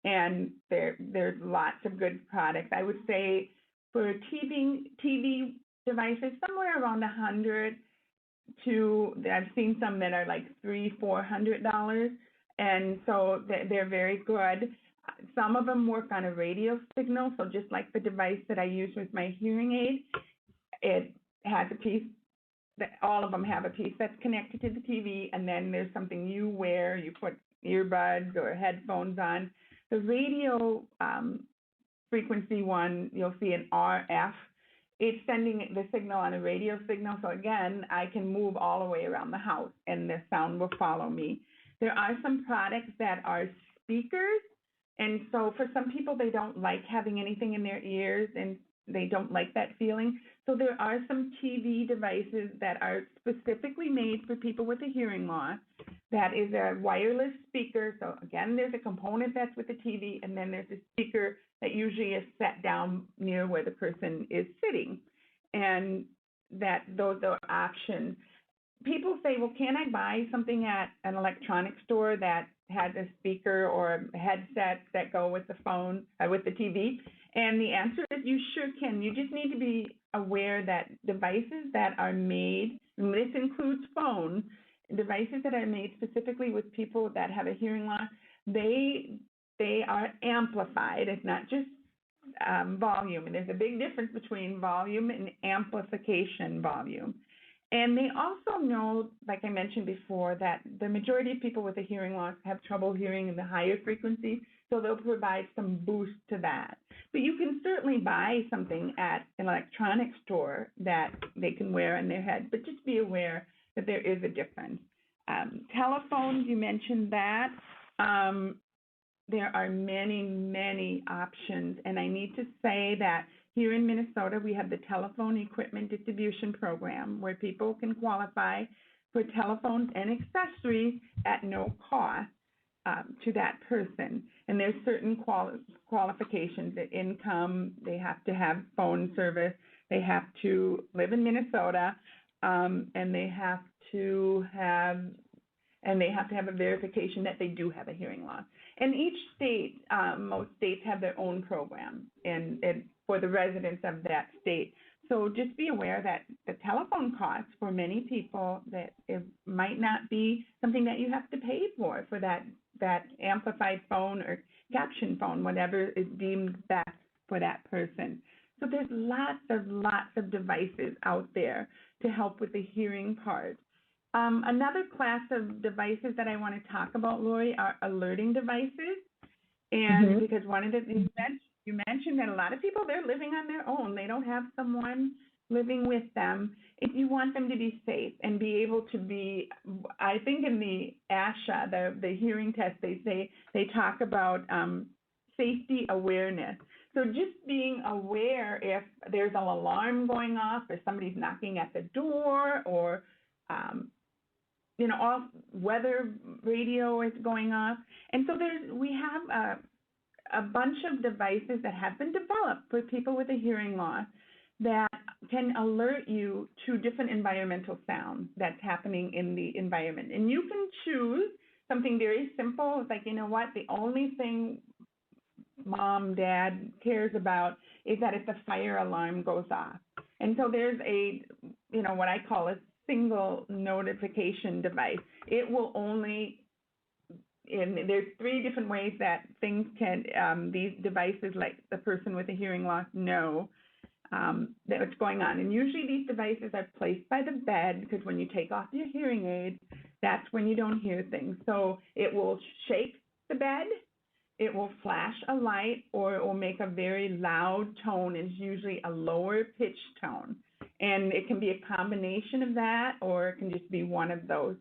And there's lots of good products. I would say for TV devices, somewhere around $100 to, I've seen some that are like $300-400, and so they're very good. Some of them work on a radio signal, so just like the device that I use with my hearing aid, it has a piece. All of them have a piece that's connected to the TV, and then there's something you wear. You put earbuds or headphones on. The radio frequency one, you'll see an RF. It's sending the signal on a radio signal. So again, I can move all the way around the house and the sound will follow me. There are some products that are speakers. And so for some people, they don't like having anything in their ears and they don't like that feeling. So there are some TV devices that are specifically made for people with a hearing loss. That is a wireless speaker. So again, there's a component that's with the TV, and then there's a speaker that usually is set down near where the person is sitting. And those are options. People say, well, can I buy something at an electronic store that has a speaker or a headset that go with the phone, with the TV? And the answer is you sure can. You just need to be aware that devices that are made, and this includes phones, devices that are made specifically with people that have a hearing loss, they are amplified. It's not just volume, and there's a big difference between volume and amplification volume. And they also know, like I mentioned before, that the majority of people with a hearing loss have trouble hearing in the higher frequency, so they'll provide some boost to that. But you can certainly buy something at an electronics store that they can wear on their head, but just be aware that there is a difference. Telephones, you mentioned that. There are many, many options, and I need to say that here in Minnesota, we have the Telephone Equipment Distribution Program, where people can qualify for telephones and accessories at no cost to that person. And there's certain qualifications, the income, they have to have phone service, they have to live in Minnesota, and they have to have a verification that they do have a hearing loss. And each state, most states have their own program and for the residents of that state. So just be aware that the telephone costs for many people, that it might not be something that you have to pay for that amplified phone or caption phone, whatever is deemed best for that person. So there's lots of devices out there to help with the hearing part. Another class of devices that I want to talk about, Lori, are alerting devices. And because one of the things that you mentioned that a lot of people, they're living on their own. They don't have someone living with them. If you want them to be safe and be able to be, I think in the ASHA, the hearing test, they talk about safety awareness. So just being aware if there's an alarm going off or somebody's knocking at the door or all weather radio is going off. And so we have a bunch of devices that have been developed for people with a hearing loss that can alert you to different environmental sounds that's happening in the environment. And you can choose something very simple. It's like, you know what, the only thing mom, dad cares about is that if the fire alarm goes off. And so there's what I call a single notification device. It will only, there's 3 different ways that things can, these devices, like the person with a hearing loss, know that what's going on. And usually these devices are placed by the bed, because when you take off your hearing aid, that's when you don't hear things. So it will shake the bed, it will flash a light, or it will make a very loud tone. It's usually a lower pitched tone. And it can be a combination of that, or it can just be one of those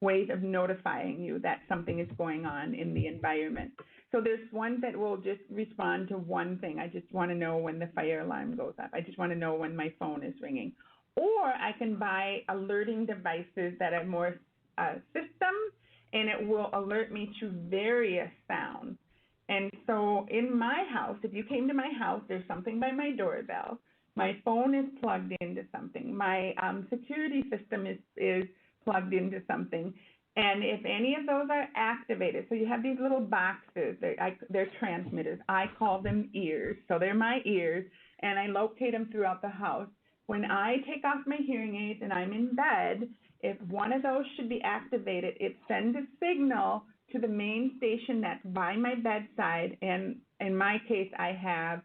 ways of notifying you that something is going on in the environment. So there's one that will just respond to one thing. I just want to know when the fire alarm goes off. I just want to know when my phone is ringing. Or I can buy alerting devices that are more system, and it will alert me to various sounds. And so in my house, if you came to my house, there's something by my doorbell. My phone is plugged into something. My security system is plugged into something. And if any of those are activated, so you have these little boxes, they're transmitters. I call them ears. So they're my ears, and I locate them throughout the house. When I take off my hearing aids and I'm in bed, if one of those should be activated, it sends a signal to the main station that's by my bedside. And in my case, I have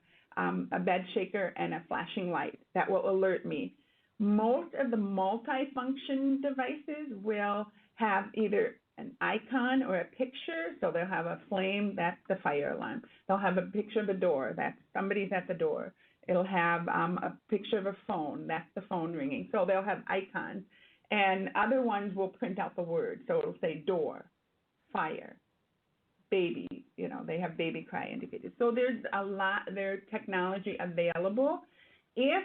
a bed shaker and a flashing light that will alert me. Most of the multifunction devices will have either an icon or a picture. So they'll have a flame, that's the fire alarm. They'll have a picture of a door, that's somebody's at the door. It'll have a picture of a phone, that's the phone ringing. So they'll have icons. And other ones will print out the word. So it'll say door, fire, baby, they have baby cry indicators. So there's technology available. If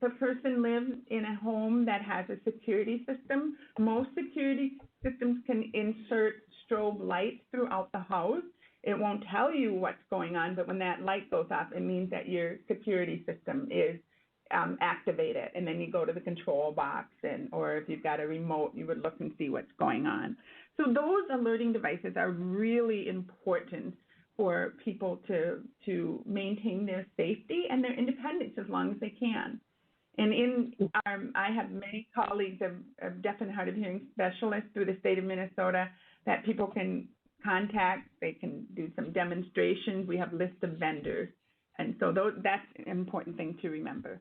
the person lives in a home that has a security system, most security systems can insert strobe lights throughout the house. It won't tell you what's going on, but when that light goes off, it means that your security system is activated. And then you go to the control box, or if you've got a remote, you would look and see what's going on. So those alerting devices are really important for people to maintain their safety and their independence as long as they can. And I have many colleagues of deaf and hard of hearing specialists through the state of Minnesota that people can contact. They can do some demonstrations. We have lists of vendors. And so that's an important thing to remember.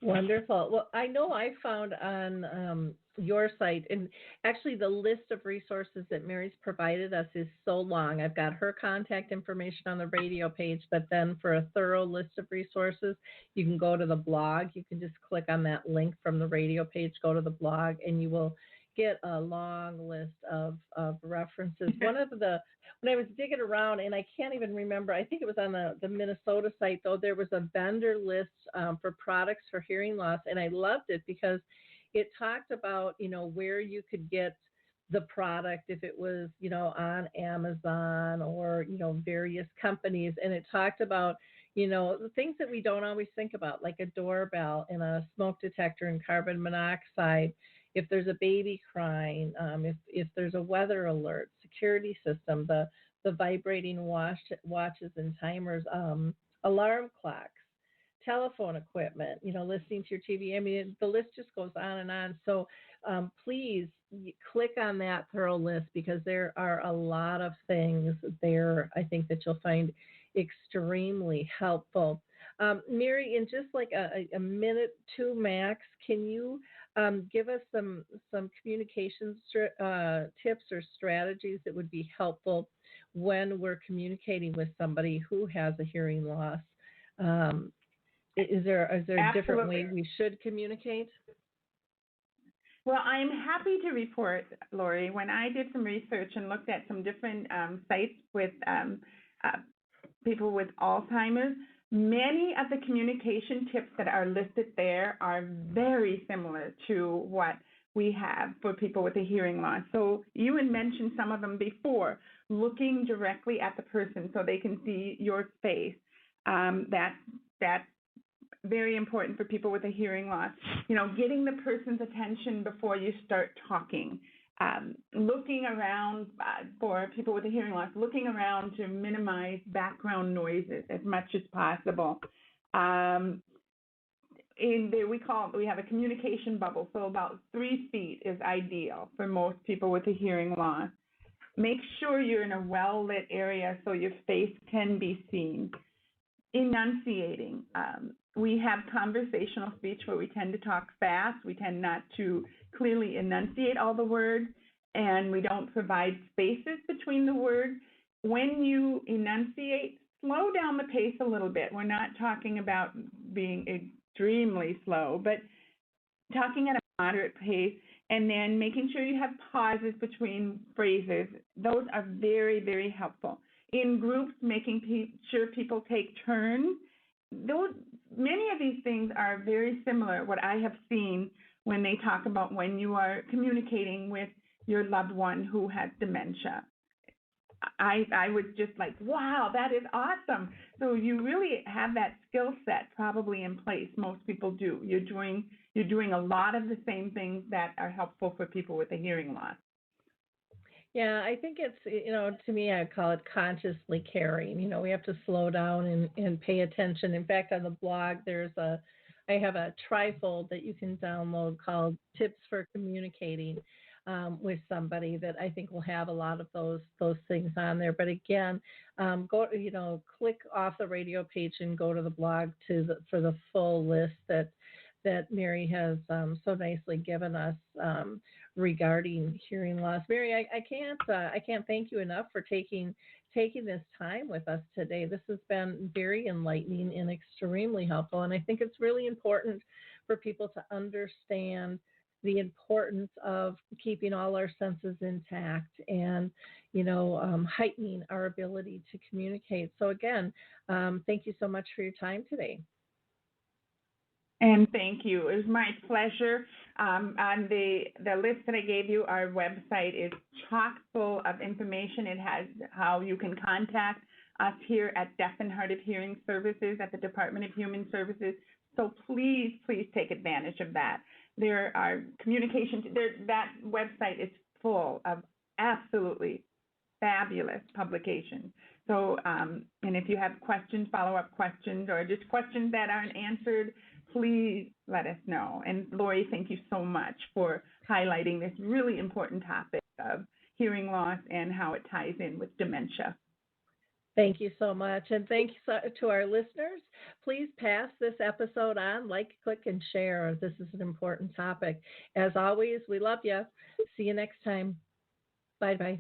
Wonderful. Well, I know I found on your site, and actually the list of resources that Mary's provided us is so long. I've got her contact information on the radio page, but then for a thorough list of resources, you can go to the blog. You can just click on that link from the radio page, go to the blog, and you will get a long list of references. When I was digging around, and I can't even remember, I think it was on the Minnesota site, though, there was a vendor list for products for hearing loss, and I loved it because it talked about, where you could get the product if it was, on Amazon or, various companies. And it talked about, the things that we don't always think about, like a doorbell and a smoke detector and carbon monoxide. If there's a baby crying, if there's a weather alert, security system, the vibrating watches and timers, alarm clocks, telephone equipment, listening to your TV. I mean, the list just goes on and on. So please click on that thorough list because there are a lot of things there, I think, that you'll find extremely helpful. Mary, in just like a minute, two max, can you give us some communication tips or strategies that would be helpful when we're communicating with somebody who has a hearing loss? Is there a different way we should communicate? Well, I'm happy to report, Lori, when I did some research and looked at some different sites with people with Alzheimer's, many of the communication tips that are listed there are very similar to what we have for people with a hearing loss. So you had mentioned some of them before, looking directly at the person so they can see your face. That's very important for people with a hearing loss. Getting the person's attention before you start talking. Looking around for people with a hearing loss, looking around to minimize background noises as much as possible. We have a communication bubble, so about 3 feet is ideal for most people with a hearing loss. Make sure you're in a well-lit area so your face can be seen. Enunciating. We have conversational speech where we tend to talk fast. We tend not to clearly enunciate all the words, and we don't provide spaces between the words. When you enunciate, slow down the pace a little bit. We're not talking about being extremely slow, but talking at a moderate pace, and then making sure you have pauses between phrases. Those are very, very helpful. In groups, making sure people take turns. Many of these things are very similar, what I have seen when they talk about when you are communicating with your loved one who has dementia. I was just like, wow, that is awesome. So you really have that skill set probably in place. Most people do. You're doing a lot of the same things that are helpful for people with a hearing loss. Yeah, I think it's, to me, I call it consciously caring. We have to slow down and pay attention. In fact, on the blog, I have a trifold that you can download called Tips for Communicating with somebody that I think will have a lot of those things on there. But again, click off the radio page and go to the blog for the full list that Mary has so nicely given us regarding hearing loss. Mary, I can't thank you enough for taking this time with us today. This has been very enlightening and extremely helpful, and I think it's really important for people to understand the importance of keeping all our senses intact and, heightening our ability to communicate. So again, thank you so much for your time today. And thank you. It was my pleasure. On the list that I gave you, our website is chock full of information. It has how you can contact us here at Deaf and Hard of Hearing Services at the Department of Human Services. So please, please take advantage of that. There are communications. That website is full of absolutely fabulous publications. So, and if you have questions, follow-up questions, or just questions that aren't answered, please let us know. And Lori, thank you so much for highlighting this really important topic of hearing loss and how it ties in with dementia. Thank you so much. And thank you to our listeners. Please pass this episode on, like, click, and share. This is an important topic. As always, we love you. See you next time. Bye-bye.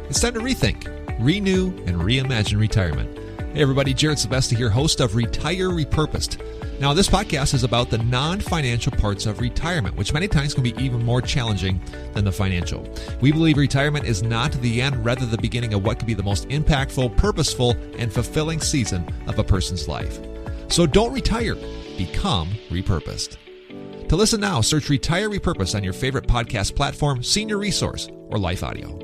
It's time to rethink, renew, and reimagine retirement. Hey everybody, Jared Sylvester here, host of Retire Repurposed. Now, this podcast is about the non-financial parts of retirement, which many times can be even more challenging than the financial. We believe retirement is not the end, rather the beginning of what could be the most impactful, purposeful, and fulfilling season of a person's life. So don't retire, become repurposed. To listen now, search Retire Repurposed on your favorite podcast platform, Senior Resource, or Life Audio.